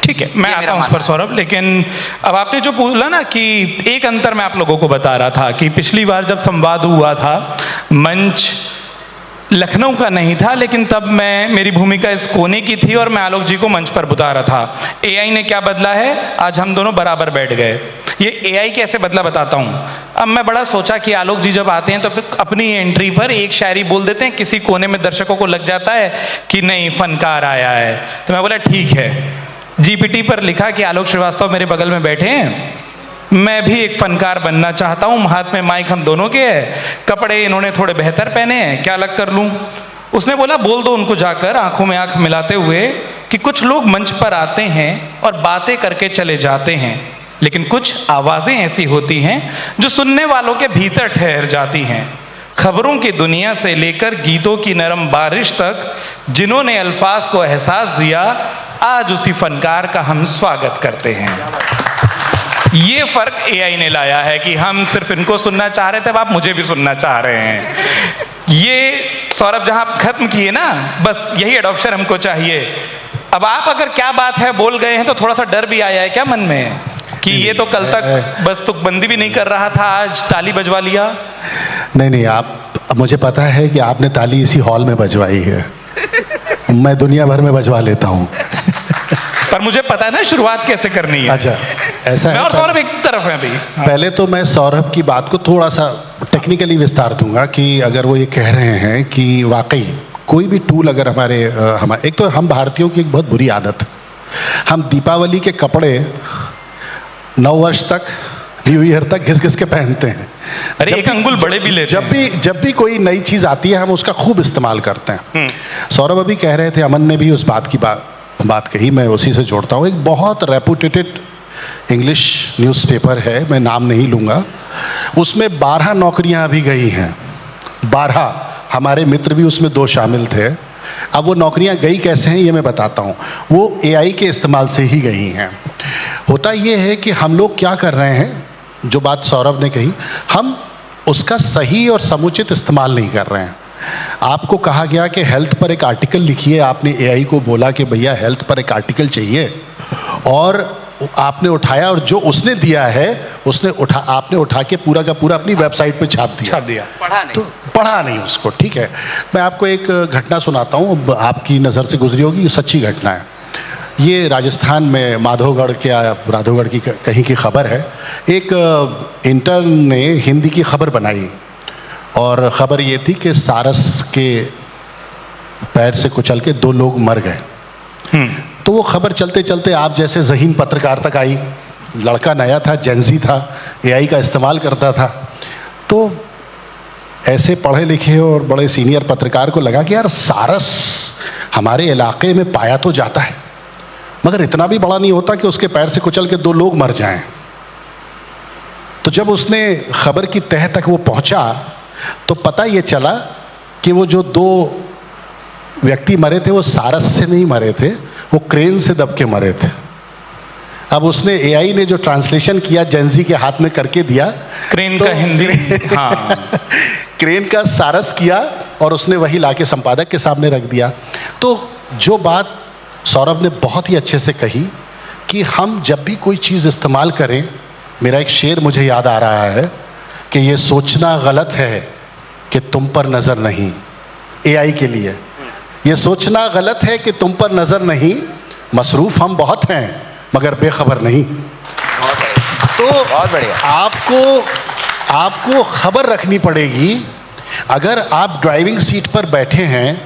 ठीक है, मैं आता हूं उस पर सौरभ। लेकिन अब आपने जो बोला ना कि एक अंतर मैं आप लोगों को बता रहा था कि पिछली बार जब संवाद हुआ था मंच लखनऊ का नहीं था, लेकिन तब मेरी भूमिका इस कोने की थी और मैं आलोक जी को मंच पर बुला रहा था। एआई ने क्या बदला है, आज हम दोनों बराबर बैठ गए। ये एआई कैसे बदला बताता हूँ। अब मैं बड़ा सोचा कि आलोक जी जब आते हैं तो अपनी एंट्री पर एक शायरी बोल देते हैं, किसी कोने में दर्शकों को लग जाता है कि नहीं फनकार आया है, तो मैं बोला ठीक है। जीपीटी पर लिखा कि आलोक श्रीवास्तव मेरे बगल में बैठे हैं, मैं भी एक फनकार बनना चाहता हूँ, हाथ में माइक हम दोनों के है, कपड़े इन्होंने थोड़े बेहतर पहने हैं, क्या अलग कर लूँ। उसने बोला बोल दो उनको जाकर आंखों में आंख मिलाते हुए कि कुछ लोग मंच पर आते हैं और बातें करके चले जाते हैं, लेकिन कुछ आवाज़ें ऐसी होती हैं जो सुनने वालों के भीतर ठहर जाती हैं। खबरों की दुनिया से लेकर गीतों की नरम बारिश तक जिन्होंने अल्फाज को एहसास दिया, आज उसी फनकार का हम स्वागत करते हैं। ये फर्क एआई ने लाया है कि हम सिर्फ इनको सुनना चाह रहे थे, अब आप मुझे भी सुनना चाह रहे हैं। ये सौरभ जहां खत्म किए ना, बस यही एडॉप्शन हमको चाहिए। अब आप अगर क्या बात है बोल गए हैं तो थोड़ा सा डर भी आया है क्या मन में कि ये तो कल तक बस तुकबंदी भी नहीं कर रहा था, आज ताली बजवा लिया। नहीं, आप मुझे पता है कि आपने ताली इसी हॉल में बजवाई है, मैं दुनिया भर में बजवा लेता हूँ। पर मुझे पता है ना शुरुआत कैसे करनी है। अच्छा, ऐसा है। और सौरभ एक तरफ है अभी। पहले तो मैं सौरभ की बात को थोड़ा सा टेक्निकली विस्तार दूंगा कि अगर वो ये कह रहे हैं कि वाकई कोई भी टूल अगर हमारे एक तो हम भारतीयों की एक बहुत बुरी आदत, हम दीपावली के कपड़े 9 वर्ष तक, न्यू ईयर तक घिस घिस के पहनते हैं। अरे एक अंगुल बड़े भी लेते हैं। जब भी कोई नई चीज़ आती है हम उसका खूब इस्तेमाल करते हैं। सौरभ अभी कह रहे थे, अमन ने भी उस बात की बात कही, मैं उसी से जोड़ता हूँ। एक बहुत रेपुटेटेड इंग्लिश न्यूज़पेपर है, मैं नाम नहीं लूँगा, उसमें 12 नौकरियाँ अभी गई हैं। 12, हमारे मित्र भी उसमें 2 शामिल थे। अब वो नौकरियां गई कैसे हैं ये मैं बताता हूँ। वो एआई के इस्तेमाल से ही गई हैं। होता ये है कि हम लोग क्या कर रहे हैं, जो बात सौरभ ने कही, हम उसका सही और समुचित इस्तेमाल नहीं कर रहे हैं। आपको कहा गया कि हेल्थ पर एक आर्टिकल लिखिए, आपने एआई को बोला कि भैया हेल्थ पर एक आर्टिकल चाहिए, और आपने उठाया और जो उसने दिया है आपने उठा के पूरा का पूरा अपनी वेबसाइट पे छाप दिया। पढ़ा नहीं उसको। ठीक है, मैं आपको एक घटना सुनाता हूँ, आपकी नज़र से गुजरी होगी, ये सच्ची घटना है। ये राजस्थान में राधौगढ़ की कहीं की खबर है। एक इंटर्न ने हिंदी की खबर बनाई और ख़बर ये थी कि सारस के पैर से कुचल के 2 लोग मर गए। तो वो खबर चलते चलते आप जैसे ज़हीन पत्रकार तक आई। लड़का नया था, जेंजी था, एआई का इस्तेमाल करता था। तो ऐसे पढ़े लिखे और बड़े सीनियर पत्रकार को लगा कि यार सारस हमारे इलाके में पाया तो जाता है, मगर इतना भी बड़ा नहीं होता कि उसके पैर से कुचल के 2 लोग मर जाएं। तो जब उसने खबर की तह तक वो पहुंचा तो पता ये चला कि वो जो 2 व्यक्ति मरे थे वो सारस से नहीं मरे थे, वो क्रेन से दब के मरे थे। अब उसने एआई ने जो ट्रांसलेशन किया जेंजी के हाथ में करके दिया, क्रेन का हिंदी हाँ क्रेन का सारस किया और उसने वही लाके संपादक के सामने रख दिया। तो जो बात सौरभ ने बहुत ही अच्छे से कही कि हम जब भी कोई चीज़ इस्तेमाल करें, मेरा एक शेर मुझे याद आ रहा है कि ये सोचना गलत है कि तुम पर नज़र नहीं। एआई के लिए ये सोचना गलत है कि तुम पर नज़र नहीं, मसरूफ़ हम बहुत हैं मगर बेखबर नहीं। तो बहुत बढ़िया। आपको खबर रखनी पड़ेगी। अगर आप ड्राइविंग सीट पर बैठे हैं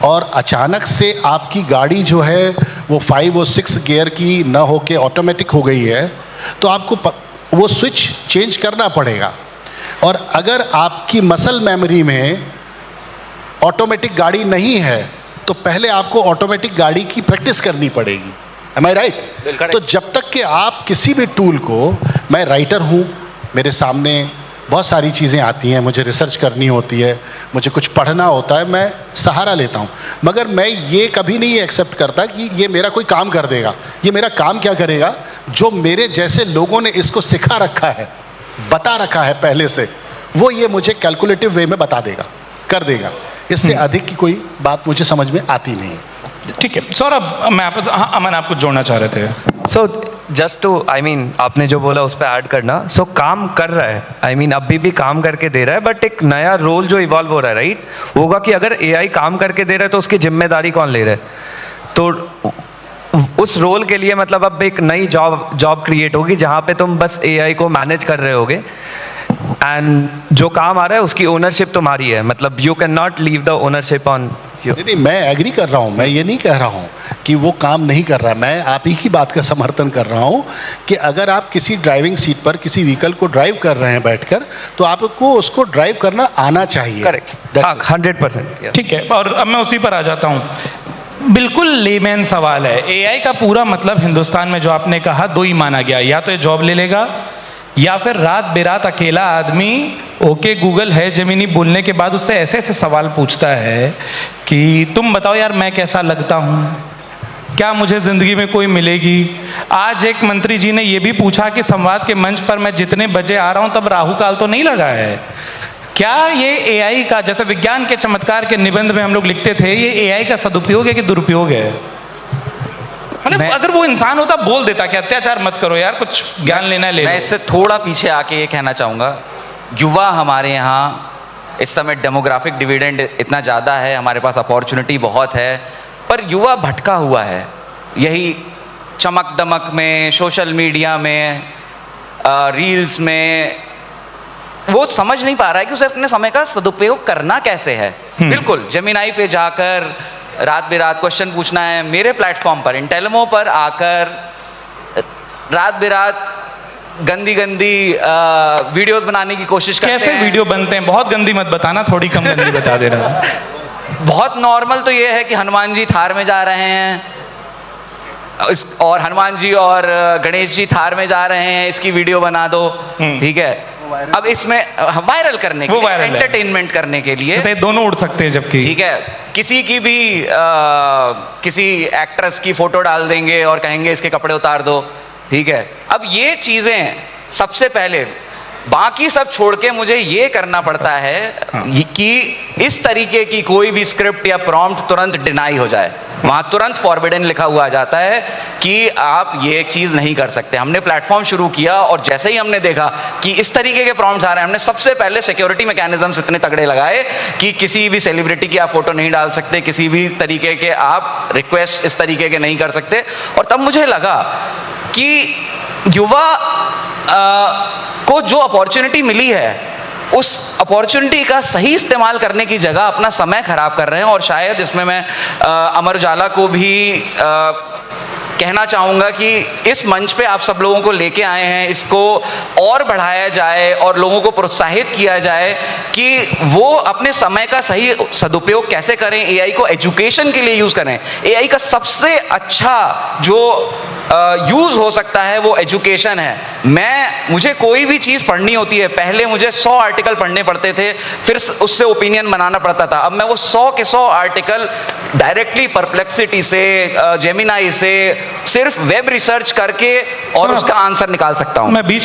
और अचानक से आपकी गाड़ी जो है वो 5 और 6 गियर की न हो के ऑटोमेटिक हो गई है, तो आपको वो स्विच चेंज करना पड़ेगा। और अगर आपकी मसल मेमोरी में ऑटोमेटिक गाड़ी नहीं है तो पहले आपको ऑटोमेटिक गाड़ी की प्रैक्टिस करनी पड़ेगी। Am I right? तो जब तक कि आप किसी भी टूल को, मैं राइटर हूँ, मेरे सामने बहुत सारी चीज़ें आती हैं, मुझे रिसर्च करनी होती है, मुझे कुछ पढ़ना होता है, मैं सहारा लेता हूँ, मगर मैं ये कभी नहीं एक्सेप्ट करता कि ये मेरा कोई काम कर देगा। ये मेरा काम क्या करेगा, जो मेरे जैसे लोगों ने इसको सिखा रखा है, बता रखा है पहले से, वो ये मुझे कैलकुलेटिव वे में बता देगा, कर देगा। इससे अधिक की कोई बात मुझे समझ में आती नहीं। ठीक है सौरभ, मैं आप हाँ, अमन आप कुछ जोड़ना चाह रहे थे। सो जस्ट टू आपने जो बोला उस पर ऐड करना, काम कर रहा है, अभी भी काम करके दे रहा है, बट एक नया रोल जो इवॉल्व हो रहा है, राइट, होगा कि अगर एआई काम करके दे रहा है तो उसकी जिम्मेदारी कौन ले रहा है, तो उस रोल के लिए मतलब अब एक नई जॉब क्रिएट होगी जहाँ पे तुम बस एआई को मैनेज कर रहे होगे, एंड जो काम आ रहा है उसकी ओनरशिप तुम्हारी है, मतलब you can not leave the ownership on you. नहीं, मैं एग्री कर रहा हूँ, मैं ये नहीं कह रहा हूँ कि वो काम नहीं कर रहा, मैं आप ही की बात का समर्थन कर रहा हूँ कि अगर आप किसी ड्राइविंग सीट पर किसी व्हीकल को ड्राइव कर रहे हैं बैठकर, तो आपको उसको ड्राइव करना आना चाहिए। करेक्ट, 100%। ठीक है, और अब मैं उसी पर आ जाता हूँ। बिल्कुल लेमैन सवाल है, एआई का पूरा मतलब हिंदुस्तान में जो आपने कहा दो ही माना गया, या तो ये जॉब ले लेगा या फिर रात बेरात अकेला आदमी ओके गूगल है जेमिनी बोलने के बाद उससे ऐसे ऐसे सवाल पूछता है कि तुम बताओ यार मैं कैसा लगता हूँ, क्या मुझे ज़िंदगी में कोई मिलेगी। आज एक मंत्री जी ने ये भी पूछा कि संवाद के मंच पर मैं जितने बजे आ रहा हूँ तब राहु काल तो नहीं लगा है। क्या ये एआई का, जैसे विज्ञान के चमत्कार के निबंध में हम लोग लिखते थे, ये एआई का सदुपयोग है कि दुरुपयोग है? मतलब अगर वो इंसान होता बोल देता कि अत्याचार मत करो यार, कुछ ज्ञान लेना है ले लो। मैं इससे थोड़ा पीछे आके ये कहना चाहूँगा, युवा हमारे यहाँ इस समय डेमोग्राफिक डिविडेंड इतना ज़्यादा है, हमारे पास अपॉर्चुनिटी बहुत है, पर युवा भटका हुआ है यही चमक दमक में, सोशल मीडिया में, रील्स में। वो समझ नहीं पा रहा है कि उसे अपने समय का सदुपयोग करना कैसे है। बिल्कुल जेमिनाई पे जाकर रात बेरात क्वेश्चन पूछना है, मेरे प्लेटफॉर्म पर इंटेलिमो पर आकर रात बेरात गंदी गंदी वीडियोस बनाने की कोशिश करते हैं। कैसे वीडियो बनते हैं? बहुत गंदी मत बताना, थोड़ी कम गंदी बता देना। बहुत नॉर्मल तो ये है कि हनुमान जी थार में जा रहे हैं, और हनुमान जी और गणेश जी थार में जा रहे हैं, इसकी वीडियो बना दो, ठीक है। अब इसमें वायरल करने के लिए, एंटरटेनमेंट करने के लिए, तो दोनों उड़ सकते हैं जबकि, ठीक है, किसी की भी किसी एक्ट्रेस की फोटो डाल देंगे और कहेंगे इसके कपड़े उतार दो, ठीक है। अब ये चीजें सबसे पहले, बाकी सब छोड़ के मुझे ये करना पड़ता है कि इस तरीके की कोई भी स्क्रिप्ट या प्रॉम्प्ट तुरंत डिनाई हो जाए, वहाँ तुरंत फॉरबिडन लिखा हुआ आ जाता है कि आप ये चीज़ नहीं कर सकते। हमने प्लेटफॉर्म शुरू किया और जैसे ही हमने देखा कि इस तरीके के प्रॉम्प्ट्स आ रहे हैं, हमने सबसे पहले सिक्योरिटी मैकेनिज्म्स इतने तगड़े लगाए कि किसी भी सेलिब्रिटी की आप फोटो नहीं डाल सकते, किसी भी तरीके के आप रिक्वेस्ट इस तरीके के नहीं कर सकते। और तब मुझे लगा कि युवा को जो अपॉर्चुनिटी मिली है, उस अपॉर्चुनिटी का सही इस्तेमाल करने की जगह अपना समय खराब कर रहे हैं। और शायद इसमें मैं अमर उजाला को भी कहना चाहूँगा कि इस मंच पे आप सब लोगों को लेके आए हैं, इसको और बढ़ाया जाए और लोगों को प्रोत्साहित किया जाए कि वो अपने समय का सही सदुपयोग कैसे करें, एआई को एजुकेशन के लिए यूज़ करें। एआई का सबसे अच्छा जो यूज़ हो सकता है वो एजुकेशन है। मुझे कोई भी चीज़ पढ़नी होती है, पहले मुझे 100 आर्टिकल पढ़ने पड़ते थे, फिर उससे ओपिनियन बनाना पड़ता था। अब मैं वो 100 के 100 आर्टिकल डायरेक्टली परप्लेक्सिटी से, जेमिनाई से सिर्फ वेब रिसर्च करके और उसका आंसर निकाल सकता हूँ। मैं बीच